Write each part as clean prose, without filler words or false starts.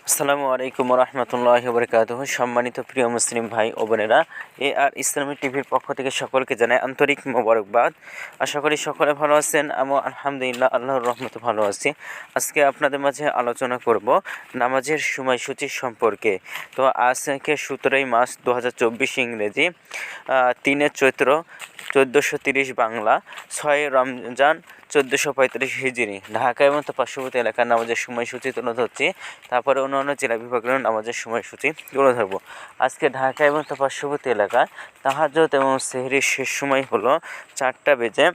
আসসালামু আলাইকুম রহমতুল্লাহি ওবরাকাতুহু। সম্মানিত প্রিয় মুসলিম ভাই ও বোনেরা, ইসলামী টিভির পক্ষ থেকে সকলকে জানাই আন্তরিক মোবারকবাদ। আশা করি সকলে ভালো আছেন। আমি আলহামদুলিল্লাহ আল্লাহর রহমতে ভালো আছি। আজকে আপনাদের মাঝে আলোচনা করব নামাজের সময়সূচি সম্পর্কে। তো আজকে 17ই মার্চ 2024 ইংরেজি, 3 চৈত্র 1430 বাংলা, 6 রমজান 1435 হিজরি। ঢাকা এবং তার পার্শ্ববর্তী এলাকার নামাজের সময়সূচি তুলে ধরছি। তারপরে অন্যান্য জেলা বিভাগের নামাজের সময়সূচি তুলে ধরবো। আজকে ঢাকা এবং তার পার্শ্ববর্তী এলাকায় তাহাজ্জুদ এবং সেহরির শেষ সময় হলো 4:45।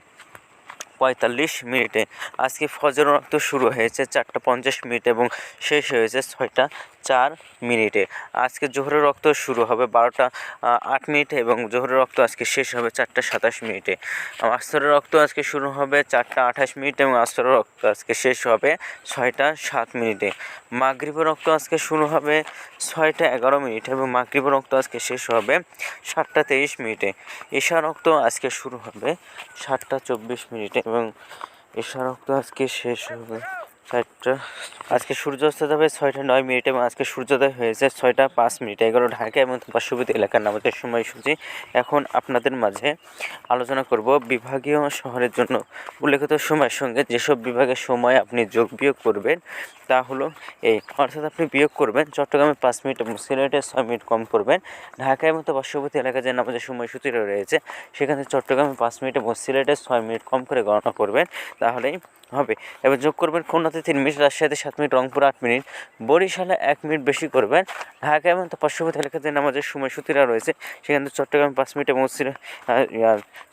আজকে ফজর ওয়াক্ত শুরু হয়েছে 4:50 এবং শেষ হয়েছে 6:04। আজকে জোহরের রক্ত শুরু হবে 12:08 এবং জোহরের রক্ত আজকে শেষ হবে 4:27। আসরের রক্ত আজকে শুরু হবে 4:28 এবং আসরের রক্ত আজকে শেষ হবে 6:07। মাগরিবের রক্ত আজকে শুরু হবে 6:11 এবং মাগরিবের রক্ত আজকে শেষ হবে 7:23। ঈশার রক্ত আজকে শুরু হবে 7:24 এবং ঈশার রক্ত আজকে শেষ হবে 4টা। আজকে সূর্যাস্ত যাবে 6:09 এবং আজকে সূর্যোদয় হয়েছে 6:05। এগুলো ঢাকা এবং পার্শ্ববর্তী এলাকার নামাজের সময়সূচি। এখন আপনাদের মাঝে আলোচনা করব বিভাগীয় শহরের জন্য উল্লেখিত সময়ের সঙ্গে যেসব বিভাগের সময় আপনি যোগ বিয়োগ করবেন তা হলো এই, অর্থাৎ আপনি বিয়োগ করবেন চট্টগ্রামে 5 মিনিট এবং সিলেটে 6 মিনিট কম করবেন। ঢাকা এবং পার্শ্ববর্তী এলাকায় যে নামাজের সময়সূচি রয়েছে সেখানে চট্টগ্রামে 5 মিনিট এবং সিলেটে 6 মিনিট কম করে গণনা করবেন, তাহলেই হবে। এবার যোগ করবেন খুলনাতে 3 মিনিট, রাজশাহীতে 7 মিনিট, রংপুরে 8 মিনিট, বরিশালে 1 মিনিট বেশি করবেন। ঢাকা এবং তার পার্শ্ববর্তী এলাকায় যে নামাজের সময়সূচিরা রয়েছে সেখানে চট্টগ্রামে 5 মিনিট এবং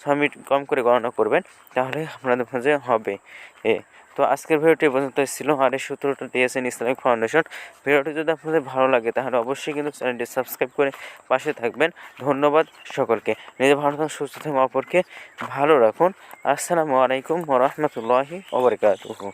6 মিনিট কম করে গণনা করবেন, তাহলে আপনাদের মাঝে হবে। তো আজকের ভিডিওটি পর্যন্ত ছিল, আর এই সূত্রটা দিয়েছেন ইসলামিক ফাউন্ডেশন। ভিডিওটি যদি আপনাদের ভালো লাগে তাহলে অবশ্যই কিন্তু চ্যানেলটি সাবস্ক্রাইব করে পাশে থাকবেন। ধন্যবাদ সকলকে। নিজে ভালো থাকুন, সুস্থ থাকুন, অপরকে ভালো রাখুন। আসসালামু আলাইকুম ওয়া রাহমাতুল্লাহি ওয়া বারাকাতুহু।